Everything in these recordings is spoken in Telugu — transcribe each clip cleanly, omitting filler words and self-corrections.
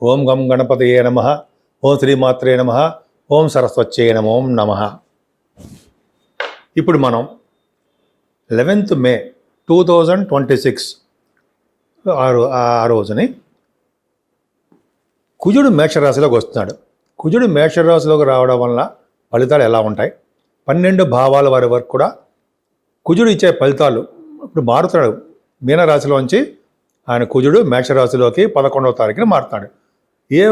ఓం గం గణపతయే నమః. ఓం శ్రీమాత్రే నమః. ఓం సరస్వత్యై నమో నమః. ఇప్పుడు మనం 11th మే 2026 ఆ రోజుని కుజుడు మేషరాశిలోకి వస్తున్నాడు. కుజుడు మేషరాశిలోకి రావడం వల్ల ఫలితాలు ఎలా ఉంటాయి? 12 భావాల వారి వరకు కూడా కుజుడు ఇచ్చే ఫలితాలు ఇప్పుడు మారుతున్నాడు. మీనరాశిలోంచి ఆయన కుజుడు మేషరాశిలోకి 11వ తారీఖున మారుతాడు. ఏ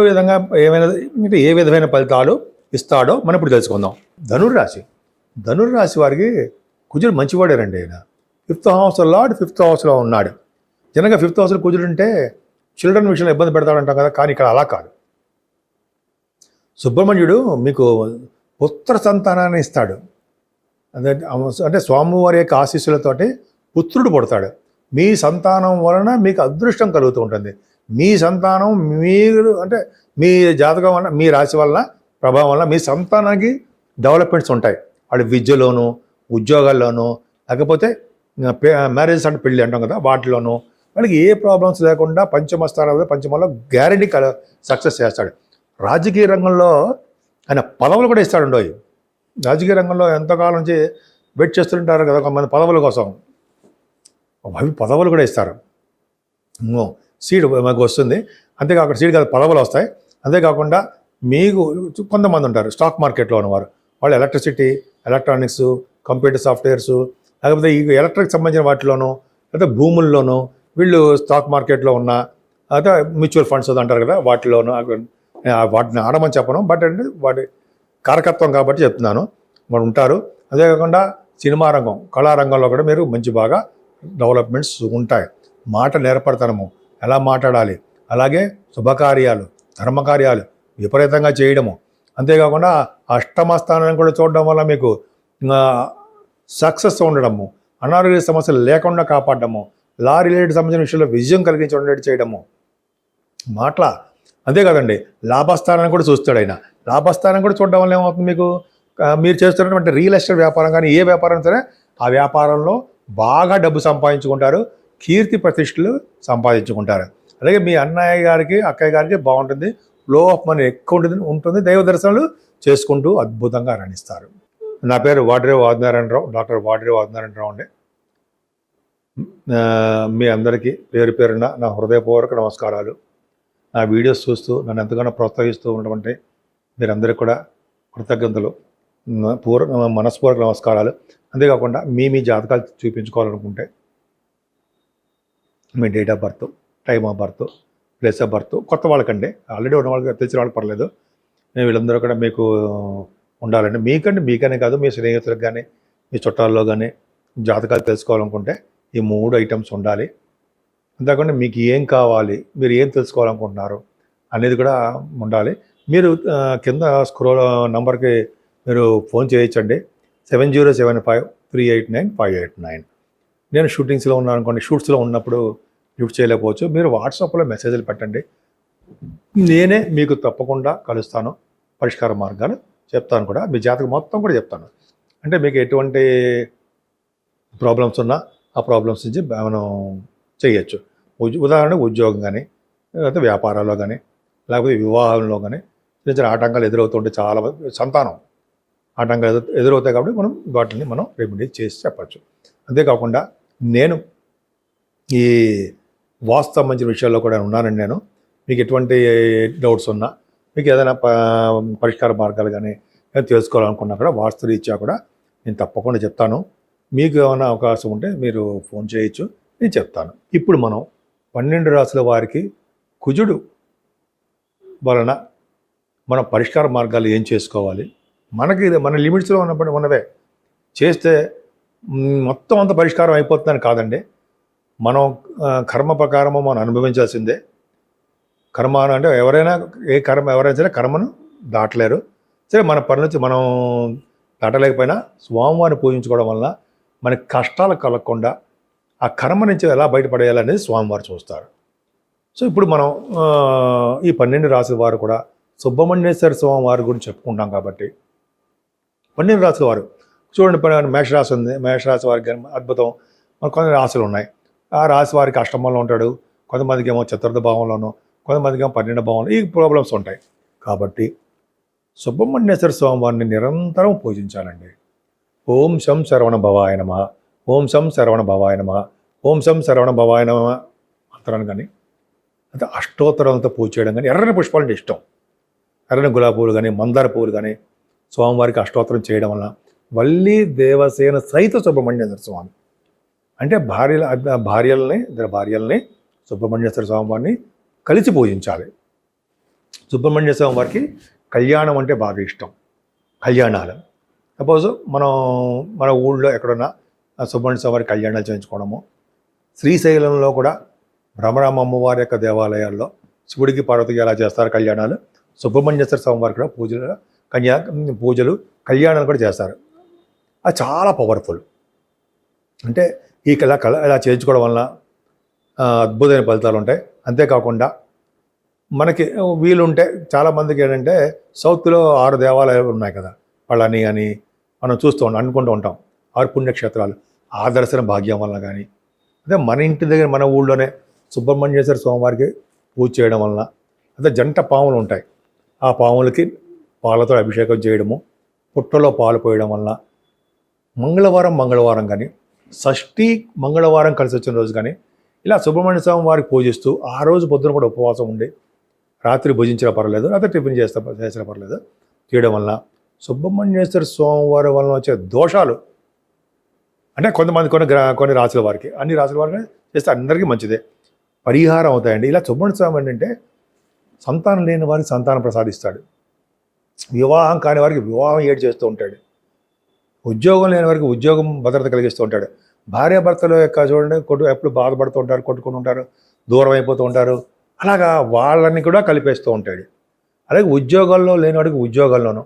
విధమైన ఫలితాలు ఇస్తాడో మనం ఇప్పుడు తెలుసుకుందాం. ధనుర్రాశి వారికి కుజుడు మంచివాడేనండి. ఆయన 5th హౌస్ లార్డ్ 5th హౌస్లో ఉన్నాడు. జనగా 5th హౌస్లో కుజుడు ఉంటే చిల్డ్రన్ విషయంలో ఇబ్బంది పెడతాడంటాం కదా, కానీ ఇక్కడ అలా కాదు. సుబ్రహ్మణ్యుడు మీకు పుత్ర సంతానాన్ని ఇస్తాడు. అంటే స్వామివారి యొక్క ఆశీస్సులతోటి పుత్రుడు పుడతాడు. మీ సంతానం వలన మీకు అదృష్టం కలుగుతూ ఉంటుంది. మీ సంతానం మీరు అంటే మీ జాతకం వలన, మీ రాశి వలన ప్రభావం వలన మీ సంతానానికి డెవలప్మెంట్స్ ఉంటాయి. వాడి విద్యలోను, ఉద్యోగాల్లోనూ, లేకపోతే మ్యారేజెస్ అంటే పెళ్ళి అంటాం కదా, వాటిలోనూ వాళ్ళకి ఏ ప్రాబ్లమ్స్ లేకుండా పంచమ స్థానంలో పంచమంలో గ్యారంటీ సక్సెస్ చేస్తాడు. రాజకీయ రంగంలో ఆయన పదవులు కూడా ఇస్తాడు. రాజకీయ రంగంలో ఎంతకాలం నుంచి వెయిట్ చేస్తుంటారు కదా కొంతమంది పదవుల కోసం, అవి పదవులు కూడా ఇస్తారు. సీడ్ మాకు వస్తుంది. అంతేకాకుండా సీడ్ కాదు, పదవులు వస్తాయి. అంతేకాకుండా మీకు కొంతమంది ఉంటారు స్టాక్ మార్కెట్లో ఉన్నవారు, వాళ్ళు ఎలక్ట్రిసిటీ, ఎలక్ట్రానిక్స్, కంప్యూటర్ సాఫ్ట్వేర్స్, లేకపోతే ఈ ఎలక్ట్రిక్ సంబంధించిన వాటిలోనూ, లేకపోతే భూముల్లోనూ, వీళ్ళు స్టాక్ మార్కెట్లో ఉన్న అయితే మ్యూచువల్ ఫండ్స్ అంటారు కదా, వాటిలోనూ వాటిని ఆడమని చెప్పను, బట్ అంటే వాటి కారకత్వం కాబట్టి చెప్తున్నాను, వాళ్ళు ఉంటారు. అంతేకాకుండా సినిమా రంగం, కళారంగంలో కూడా మీరు మంచి బాగా డెవలప్మెంట్స్ ఉంటాయి. మాట నేర్పడతనము, ఎలా మాట్లాడాలి, అలాగే శుభకార్యాలు, ధర్మకార్యాలు విపరీతంగా చేయడము. అంతేకాకుండా అష్టమ స్థానాన్ని కూడా చూడడం వల్ల మీకు సక్సెస్ ఉండడము, అనారోగ్య సమస్యలు లేకుండా కాపాడము, లా రిలేటెడ్ సంబంధించిన విషయంలో విజయం కలిగించేటట్టు చేయడము మాటల. అంతేకాదండి, లాభస్థానాన్ని కూడా చూస్తాడు ఆయన. లాభస్థానం కూడా చూడడం వల్ల ఏమవుతుంది, మీకు మీరు చేస్తున్నటువంటి రియల్ ఎస్టేట్ వ్యాపారం కానీ ఏ వ్యాపారం సరే ఆ వ్యాపారంలో బాగా డబ్బు సంపాదించుకుంటారు, కీర్తి ప్రతిష్టలు సంపాదించుకుంటారు. అలాగే మీ అన్నయ్య గారికి, అక్కయ్య గారికి బాగుంటుంది, ఫ్లో ఆఫ్ మనీ ఎక్కువ ఉంటుంది. దైవ దర్శనాలు చేసుకుంటూ అద్భుతంగా రాణిస్తారు. నా పేరు వాడిరేవు ఆదినారాయణరావు, డాక్టర్ వాడిరేవు ఆదినారాయణరావు అండి. మీ అందరికీ పేరు పేరున నా హృదయపూర్వక నమస్కారాలు. నా వీడియోస్ చూస్తూ నన్ను ఎంతగానో ప్రోత్సహిస్తూ ఉన్నటువంటి మీరందరికీ కూడా కృతజ్ఞతలు, మనస్పూర్వక నమస్కారాలు. అంతేకాకుండా మీ జాతకాలు చూపించుకోవాలనుకుంటే మీ date of birth, time of birth, place of birth, కొత్త వాళ్ళకండి, ఆల్రెడీ ఉన్న వాళ్ళకి తెలిసిన వాళ్ళకి పర్లేదు, వీళ్ళందరూ కూడా మీకు ఉండాలండి. మీకనే కాదు, మీ స్నేహితులకు కానీ మీ చుట్టాల్లో కానీ జాతకాలు తెలుసుకోవాలనుకుంటే ఈ 3 ఐటమ్స్ ఉండాలి. అంతేకాకుండా మీకు ఏం కావాలి, మీరు ఏం తెలుసుకోవాలనుకుంటున్నారు అనేది కూడా ఉండాలి. మీరు కింద స్క్రోల్ నంబర్కి మీరు ఫోన్ చేయొచ్చండి, 7075389589. నేను షూటింగ్స్లో ఉన్నాను అనుకోండి, షూట్స్లో ఉన్నప్పుడు లిఫ్ట్ చేయలేకపోవచ్చు, మీరు వాట్సాప్లో మెసేజ్లు పెట్టండి, నేనే మీకు తప్పకుండా కలుస్తాను, పరిష్కార మార్గాలు చెప్తాను కూడా, మీ జాతకం మొత్తం కూడా చెప్తాను. అంటే మీకు ఎటువంటి ప్రాబ్లమ్స్ ఉన్నా ఆ ప్రాబ్లమ్స్ నుంచి మనం చేయొచ్చు. ఉదాహరణకు ఉద్యోగం కానీ, లేకపోతే వ్యాపారాల్లో కానీ, లేకపోతే వివాహంలో కానీ చిన్న ఆటంకాలు ఎదురవుతుంటే, చాలా సంతానం ఆటంకాలు ఎదురవుతాయి కాబట్టి వాటిని మనం రెమెడీ చేసి చెప్పచ్చు. అంతేకాకుండా నేను ఈ వాస్తు సంబంధించిన విషయాల్లో కూడా ఉన్నానండి. మీకు ఎటువంటి డౌట్స్ ఉన్నా, మీకు ఏదైనా పరిష్కార మార్గాలు కానీ తెలుసుకోవాలనుకున్నా కూడా వాస్తు రీత్యా కూడా నేను తప్పకుండా చెప్తాను. మీకు ఏమైనా అవకాశం ఉంటే మీరు ఫోన్ చేయొచ్చు, నేను చెప్తాను. ఇప్పుడు మనం 12 రాశుల వారికి కుజుడు వలన మన పరిష్కార మార్గాలు ఏం చేసుకోవాలి, మన లిమిట్స్లో ఉన్నవే చేస్తే మొత్తం అంత పరిష్కారం అయిపోతుందని కాదండి. మనం కర్మ ప్రకారము మనం అనుభవించాల్సిందే. కర్మ అంటే ఎవరైనా సరే కర్మను దాటలేరు. సరే, మన పని నుంచి మనం దాటలేకపోయినా స్వామివారిని పూజించుకోవడం వలన మనకి కష్టాలు కలగకుండా ఆ కర్మ నుంచి ఎలా బయటపడేయాలనేది స్వామివారు చూస్తారు. సో ఇప్పుడు మనం ఈ 12 రాశుల వారు కూడా సుబ్రహ్మణ్యేశ్వర స్వామి వారి గురించి చెప్పుకుంటాం కాబట్టి 12 రాశుల వారు చూడండి. మేషరాశి ఉంది, మేషరాశి వారికి అద్భుతం. కొంత రాశులు ఉన్నాయి, ఆ రాశి వారికి అష్టమంలో ఉంటాడు, కొంతమందికి ఏమో చతుర్థ భావంలోనూ, కొంతమందికి 12 భావంలో ఈ ప్రాబ్లమ్స్ ఉంటాయి. కాబట్టి సుబ్రహ్మణ్యేశ్వర స్వామి వారిని నిరంతరం పూజించాలండి. ఓం శం శరవణ భవాయ నమః, ఓం శం శరవణ భవాయ నమః, ఓం శం శరవణ భవాయ నమః అంతరాన్ని కానీ అంటే అష్టోత్తరాలతో పూజ చేయడం కానీ, ఎర్రని పుష్పాలంటే ఇష్టం. ఎర్రని గులాబీ పువ్వులు కానీ, మందార పువ్వులు కానీ స్వామివారికి అష్టోత్తరం చేయడం వల్ల వల్లి దేవసేన సహిత సుబ్రహ్మణ్యేశ్వర స్వామి అంటే ఇద్దరు భార్యల్ని సుబ్రహ్మణ్యేశ్వర స్వామి వారిని కలిసి పూజించాలి. సుబ్రహ్మణ్య స్వామి వారికి కళ్యాణం అంటే బాగా ఇష్టం. కళ్యాణాలు సపోజ్ మన ఊళ్ళో ఎక్కడున్నా సుబ్రహ్మణ్య స్వామి వారి కళ్యాణాలు చేయించుకోవడము. శ్రీశైలంలో కూడా భ్రమరామ అమ్మవారి యొక్క దేవాలయాల్లో శివుడికి పార్వతికి ఎలా చేస్తారు కళ్యాణాలు, సుబ్రహ్మణ్యేశ్వర స్వామి వారికి కూడా పూజలు కళ్యాణాలు కూడా చేస్తారు. అది చాలా పవర్ఫుల్. అంటే ఇలా చేయించుకోవడం వలన అద్భుతమైన ఫలితాలు ఉంటాయి. అంతేకాకుండా మనకి వీలుంటే చాలామందికి ఏంటంటే సౌత్లో 6 దేవాలయాలు ఉన్నాయి కదా, వాళ్ళని అని మనం అనుకుంటూ ఉంటాం. 6 పుణ్యక్షేత్రాలు. ఆ దర్శన భాగ్యం వలన కానీ, అదే మన ఇంటి దగ్గర మన ఊళ్ళోనే సుబ్రహ్మణ్యేశ్వర స్వామివారికి పూజ చేయడం వలన, అదే జంట పాములు ఉంటాయి, ఆ పాములకి పాలతో అభిషేకం చేయడము, పుట్టలో పాలు పోయడం వలన, మంగళవారం కానీ, షష్ఠి మంగళవారం కలిసి వచ్చిన రోజు కానీ ఇలా సుబ్రహ్మణ్య స్వామి వారికి పూజిస్తూ ఆ రోజు పొద్దున కూడా ఉపవాసం ఉండి రాత్రి భుజించినా పర్లేదు, రాత్రి టిఫిన్ చేసినా పర్లేదు చేయడం వలన సుబ్రహ్మణ్యేశ్వర స్వామి వారి వలన వచ్చే దోషాలు అంటే కొన్ని రాశుల వారికి, అన్ని రాశుల వారికి చేస్తే అందరికీ మంచిదే, పరిహారం అవుతాయండి. ఇలా సుబ్రహ్మణ్య స్వామి ఏంటంటే సంతానం లేని వారికి సంతానం ప్రసాదిస్తాడు, వివాహం కాని వారికి వివాహం చేస్తూ ఉంటాడు, ఉద్యోగం లేని వారికి ఉద్యోగం భద్రత కలిగిస్తూ ఉంటాడు. భార్యాభర్తల యొక్క చూడండి ఎప్పుడు బాధపడుతూ ఉంటారు, కొట్టుకుని ఉంటారు, దూరం అయిపోతూ ఉంటారు. అలాగా వాళ్ళని కూడా కలిపేస్తూ ఉంటాడు. అలాగే ఉద్యోగాల్లో లేని వాడికి ఉద్యోగాల్లోనూ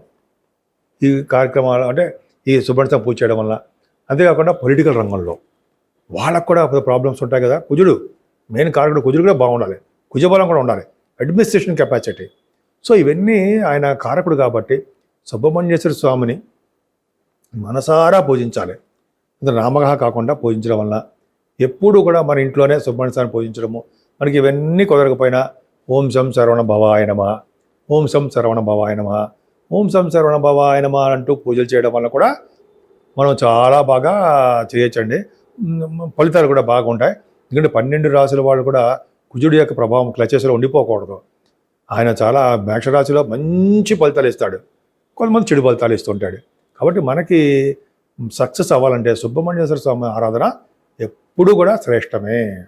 ఈ కార్యక్రమాలు అంటే ఈ సుబ్రహ్మణ్య పూజ చేయడం వల్ల, అంతేకాకుండా పొలిటికల్ రంగంలో వాళ్ళకు కూడా ప్రాబ్లమ్స్ ఉంటాయి కదా. మెయిన్ కారకుడు కుజుడు కూడా బాగుండాలి, కుజబలం కూడా ఉండాలి, అడ్మినిస్ట్రేషన్ కెపాసిటీ. సో ఇవన్నీ ఆయన కారకుడు కాబట్టి సుబ్రహ్మణ్యేశ్వర స్వామిని మనసారా పూజించాలి. నామగా కాకుండా పూజించడం వల్ల ఎప్పుడూ కూడా మన ఇంట్లోనే సుబ్రహ్మణ్య స్వామిని పూజించడము, మనకి ఇవన్నీ కుదరకపోయినా ఓం శం శరవణ భవాయ నమః, ఓం శం శరవణ భవాయ నమః, ఓం శం శరవణ భవాయ నమః అంటూ పూజలు చేయడం వల్ల కూడా మనం చాలా బాగా చేయొచ్చండి. ఫలితాలు కూడా బాగుంటాయి. ఎందుకంటే 12 రాశుల వాళ్ళు కూడా కుజుడి యొక్క ప్రభావం క్లచెస్లో ఉండిపోకూడదు. ఆయన చాలా మేషరాశిలో మంచి ఫలితాలు ఇస్తాడు, కొంతమంది చెడు ఫలితాలు ఇస్తుంటాడు. కాబట్టి మనకి సక్సెస్ అవ్వాలంటే సుబ్రహ్మణ్యేశ్వర స్వామి ఆరాధన ఎప్పుడూ కూడా శ్రేష్టమే.